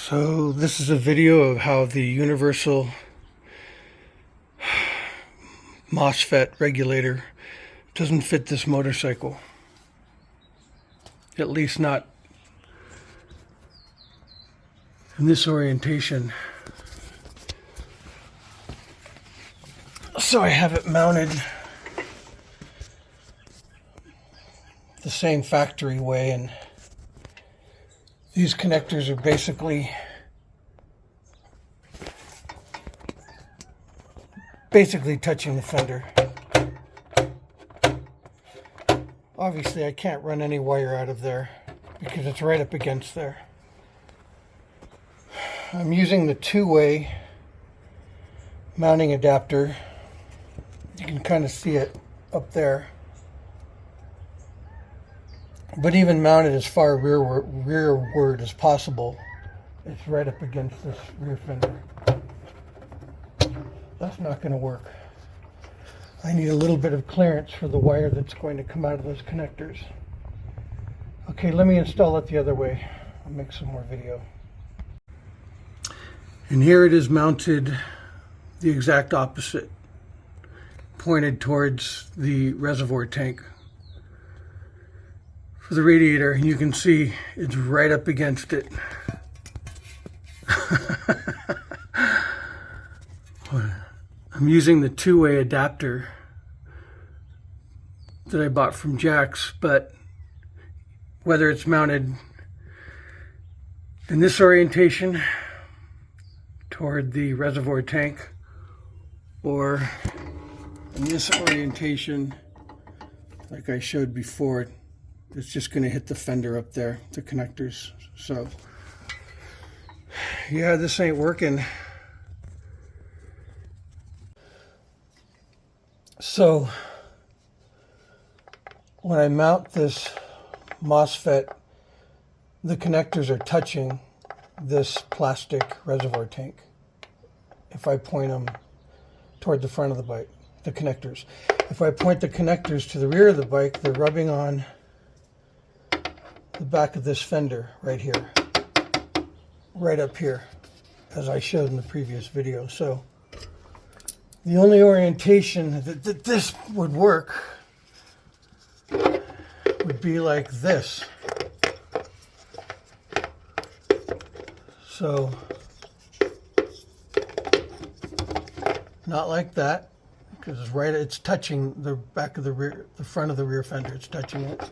So this is a video of how the universal MOSFET regulator doesn't fit this motorcycle. At least not in this orientation. So I have it mounted the same factory way, and these connectors are basically touching the fender. Obviously I can't run any wire out of there because it's right up against there. I'm using the two-way mounting adapter. You can kind of see it up there. But even mounted as far rearward as possible, it's right up against this rear fender. That's not going to work. I need a little bit of clearance for the wire that's going to come out of those connectors. Okay, let me install it the other way. I'll make some more video. And here it is mounted the exact opposite, pointed towards the reservoir tank for the radiator, and you can see it's right up against it. I'm using the two-way adapter that I bought from Jack's, but whether it's mounted in this orientation toward the reservoir tank or in this orientation like I showed before, it's just going to hit the fender up there, the connectors. So yeah, this ain't working. So when I mount this MOSFET, the connectors are touching this plastic reservoir tank. If I point them toward the front of the bike, the connectors. If I point the connectors to the rear of the bike, they're rubbing on the back of this fender right here, right up here, as I showed in the previous video. So the only orientation that this would work would be like this. So not like that, because it's touching the back of the front of the rear fender. It's touching it.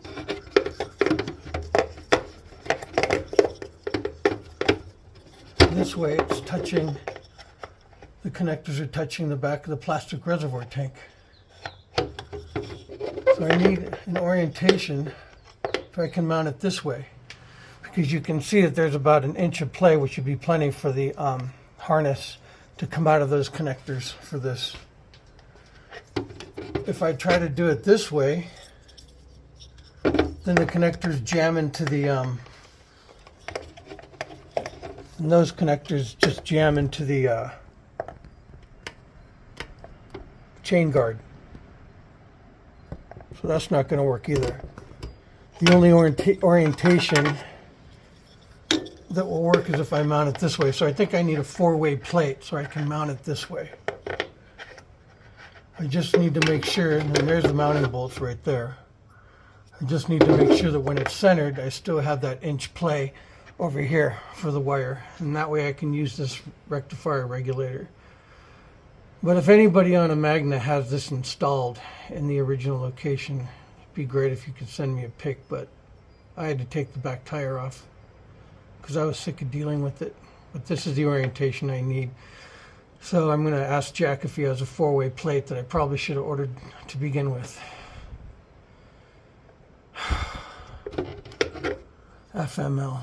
This way it's touching, the connectors are touching the back of the plastic reservoir tank. So I need an orientation if I can mount it this way, because you can see that there's about an inch of play, which would be plenty for the harness to come out of those connectors for this. If I try to do it this way, then the connectors jam into the and those connectors just jam into the chain guard. So that's not going to work either. The only orientation that will work is if I mount it this way. So I think I need a four-way plate so I can mount it this way. I just need to make sure, and there's the mounting bolts right there. I just need to make sure that when it's centered, I still have that inch play over here for the wire, and that way I can use this rectifier regulator. But if anybody on a Magna has this installed in the original location, it'd be great if you could send me a pic, but I had to take the back tire off because I was sick of dealing with it. But this is the orientation I need. So I'm going to ask Jack if he has a four-way plate that I probably should have ordered to begin with. FML.